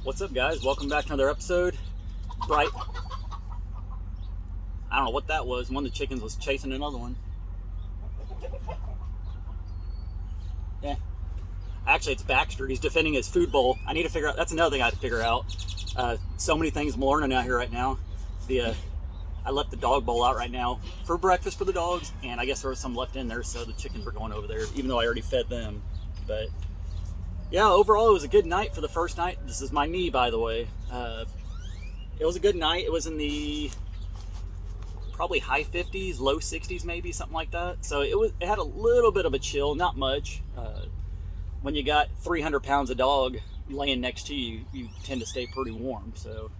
What's up, guys? Welcome back to another episode. Bright. I don't know what that was. One of the chickens was chasing another one. Yeah. Actually, it's Baxter. He's defending his food bowl. I need to figure out. That's another thing I have to figure out. So many things I'm learning out here right now. I left the dog bowl out right now for breakfast for the dogs, and I guess there was some left in there, so the chickens were going over there, even though I already fed them. But yeah, overall, it was a good night for the first night. This is my knee, by the way. It was a good night. It was in the probably high 50s, low 60s, maybe something like that. So it had a little bit of a chill, not much. When you got 300 pounds of dog laying next to you, you tend to stay pretty warm. So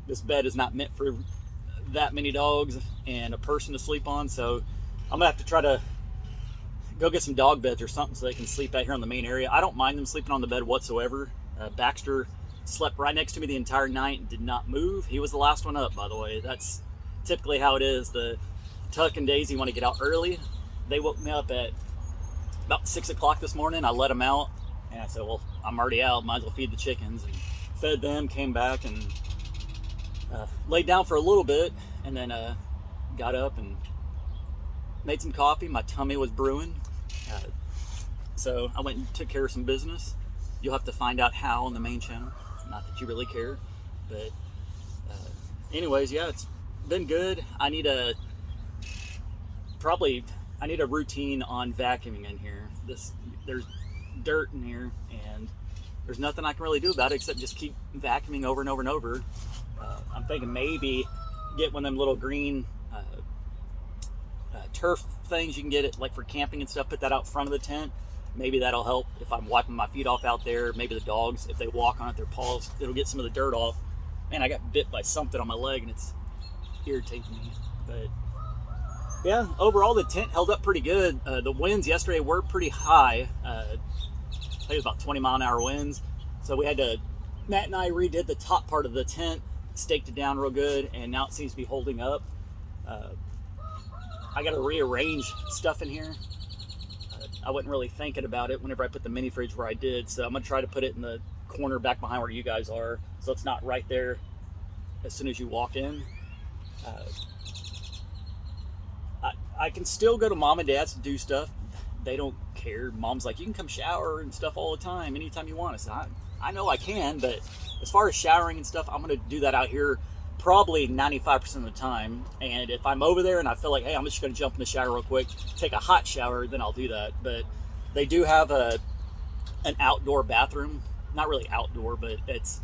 this bed is not meant for that many dogs and a person to sleep on. So I'm gonna have to try to go get some dog beds or something so they can sleep out here in the main area. I don't mind them sleeping on the bed whatsoever. Baxter slept right next to me the entire night and did not move. He was the last one up, by the way. That's typically how it is. The Tuck and Daisy want to get out early. They woke me up at about 6 o'clock this morning. I let them out and I said, well, I'm already out, might as well feed the chickens, and fed them, came back and laid down for a little bit, and then got up and made some coffee. My tummy was brewing, so I went and took care of some business. You'll have to find out how on the main channel. Not that you really care, but anyways, yeah, it's been good. I need a routine on vacuuming in here. There's dirt in here, and there's nothing I can really do about it except just keep vacuuming over and over and over. I'm thinking maybe get one of them little green turf things you can get it like for camping and stuff. Put that out front of the tent. Maybe that'll help if I'm wiping my feet off out there. Maybe the dogs, if they walk on it, their paws, it'll get some of the dirt off. Man, I got bit by something on my leg and it's irritating me. But yeah, overall the tent held up pretty good. The winds yesterday were pretty high. I think it was about 20-mile-an-hour winds. So Matt and I redid the top part of the tent, staked it down real good, and now it seems to be holding up. I got to rearrange stuff in here. I wasn't really thinking about it whenever I put the mini fridge where I did, so I'm going to try to put it in the corner back behind where you guys are, so it's not right there as soon as you walk in. I can still go to mom and dad's to do stuff. They don't care. Mom's like, you can come shower and stuff all the time, anytime you want. I know I can, but as far as showering and stuff, I'm going to do that out here probably 95% of the time. And if I'm over there and I feel like, hey, I'm just going to jump in the shower real quick, take a hot shower, then I'll do that. But they do have an outdoor bathroom. Not really outdoor, but it's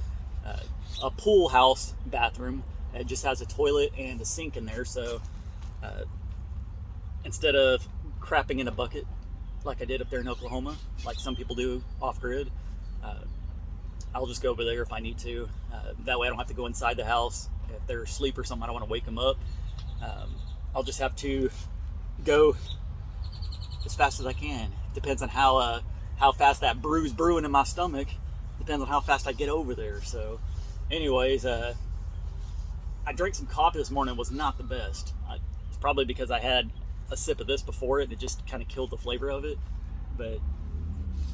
a pool house bathroom. It just has a toilet and a sink in there. So instead of crapping in a bucket like I did up there in Oklahoma, like some people do off-grid, I'll just go over there if I need to. That way I don't have to go inside the house. If they're asleep or something, I don't want to wake them up. I'll just have to go as fast as I can. Depends on how fast that brew's brewing in my stomach. Depends on how fast I get over there. So anyways, I drank some coffee this morning. It was not the best. It's probably because I had a sip of this before it and it just kind of killed the flavor of it. But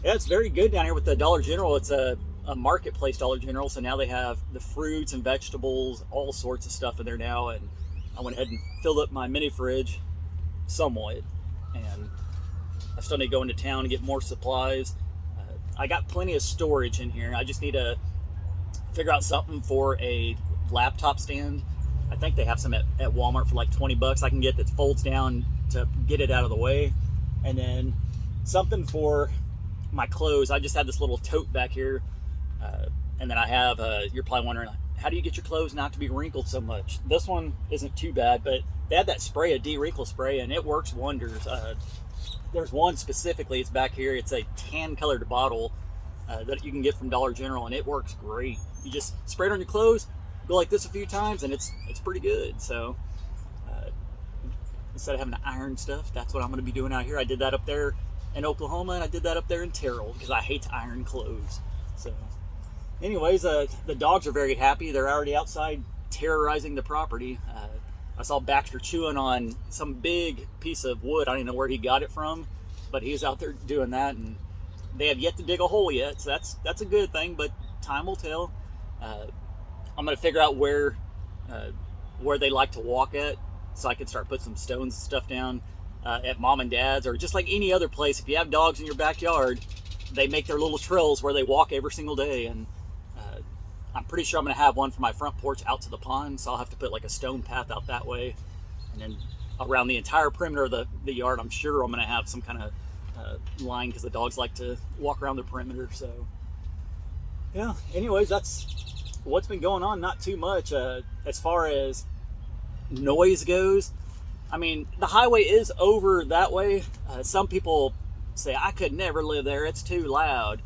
yeah, it's very good down here with the Dollar General. It's a marketplace Dollar General, so now they have the fruits and vegetables, all sorts of stuff in there now. And I went ahead and filled up my mini fridge somewhat, and I still need to go into town and get more supplies. I got plenty of storage in here. I just need to figure out something for a laptop stand. I think they have some at Walmart for like 20 bucks I can get that folds down to get it out of the way. And then something for my clothes. I just had this little tote back here. And then I have, you're probably wondering, how do you get your clothes not to be wrinkled so much? This one isn't too bad, but they have that spray, a de-wrinkle spray, and it works wonders. There's one specifically, it's back here. It's a tan colored bottle that you can get from Dollar General, and it works great. You just spray it on your clothes, go like this a few times, and it's pretty good. So instead of having to iron stuff, that's what I'm going to be doing out here. I did that up there in Oklahoma, and I did that up there in Terrell because I hate to iron clothes. So anyways, the dogs are very happy. They're already outside terrorizing the property. I saw Baxter chewing on some big piece of wood. I don't even know where he got it from, but he's out there doing that, and they have yet to dig a hole yet, so that's a good thing. But time will tell. I'm gonna figure out where they like to walk at, so I can start putting some stones and stuff down at mom and dad's, or just like any other place. If you have dogs in your backyard, they make their little trails where they walk every single day, and I'm pretty sure I'm gonna have one from my front porch out to the pond, so I'll have to put like a stone path out that way, and then around the entire perimeter of the yard, I'm sure I'm gonna have some kind of line, because the dogs like to walk around the perimeter. So yeah, anyways, that's what's been going on. Not too much. As far as noise goes, I mean, the highway is over that way. Some people say, I could never live there, it's too loud.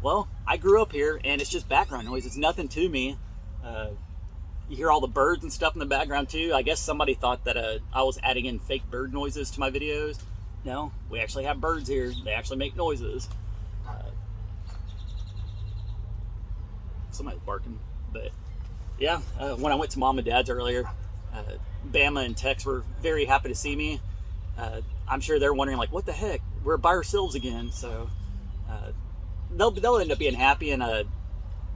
Well, I grew up here, and it's just background noise. It's nothing to me. You hear all the birds and stuff in the background too. I guess somebody thought that I was adding in fake bird noises to my videos. No, we actually have birds here. They actually make noises. Somebody's barking. But yeah, when I went to mom and dad's earlier, Bama and Tex were very happy to see me. I'm sure they're wondering, like, what the heck? We're by ourselves again. So they'll end up being happy. And I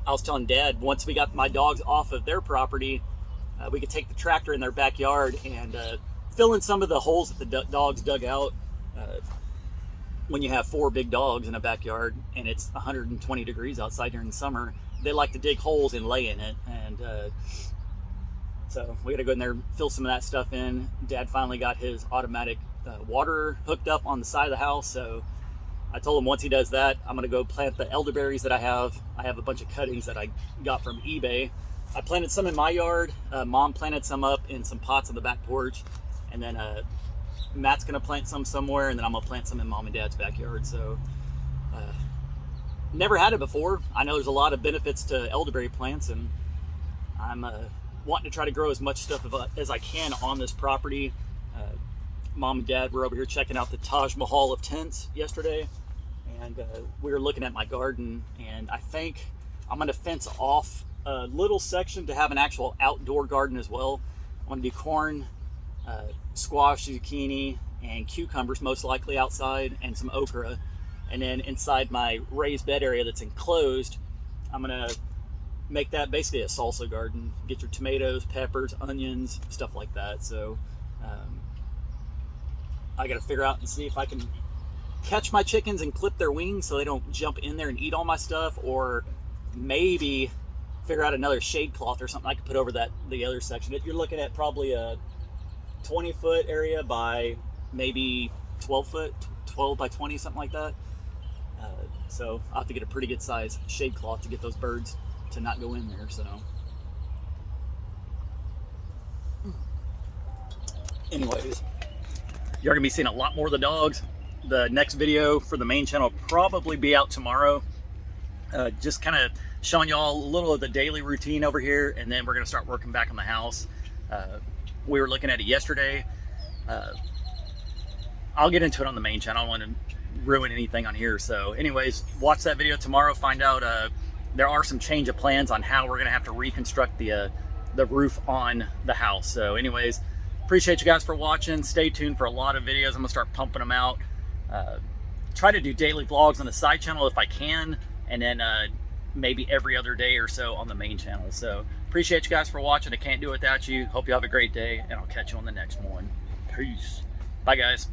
was telling Dad, once we got my dogs off of their property, we could take the tractor in their backyard and fill in some of the holes that the dogs dug out. When you have 4 big dogs in a backyard and it's 120 degrees outside during the summer, they like to dig holes and lay in it. And so we got to go in there and fill some of that stuff in. Dad finally got his automatic water hooked up on the side of the house. So I told him once he does that, I'm going to go plant the elderberries that I have. I have a bunch of cuttings that I got from eBay. I planted some in my yard. Mom planted some up in some pots on the back porch. And then Matt's going to plant some somewhere. And then I'm going to plant some in mom and dad's backyard. So never had it before. I know there's a lot of benefits to elderberry plants, and I'm wanting to try to grow as much stuff as I can on this property. Mom and Dad were over here checking out the Taj Mahal of tents yesterday, and we were looking at my garden, and I think I'm going to fence off a little section to have an actual outdoor garden as well. I'm going to do corn, squash, zucchini, and cucumbers most likely outside, and some okra. And then inside my raised bed area that's enclosed, I'm gonna make that basically a salsa garden. Get your tomatoes, peppers, onions, stuff like that. So I gotta figure out and see if I can catch my chickens and clip their wings so they don't jump in there and eat all my stuff, or maybe figure out another shade cloth or something I could put over the other section. You're looking at probably a 20-foot area by maybe 12 by 20, something like that. So I'll have to get a pretty good size shade cloth to get those birds to not go in there. So anyways, you're gonna be seeing a lot more of the dogs. The next video for the main channel will probably be out tomorrow. Just kind of showing y'all a little of the daily routine over here, and then we're gonna start working back on the house. We were looking at it yesterday. I'll get into it on the main channel. I don't want to ruin anything on here. So anyways, watch that video tomorrow. Find out there are some change of plans on how we're gonna have to reconstruct the roof on the house. So anyways, appreciate you guys for watching. Stay tuned for a lot of videos. I'm gonna start pumping them out. Try to do daily vlogs on the side channel if I can, and then maybe every other day or so on the main channel. So appreciate you guys for watching. I can't do it without you. Hope you have a great day, and I'll catch you on the next one. Peace. Bye guys.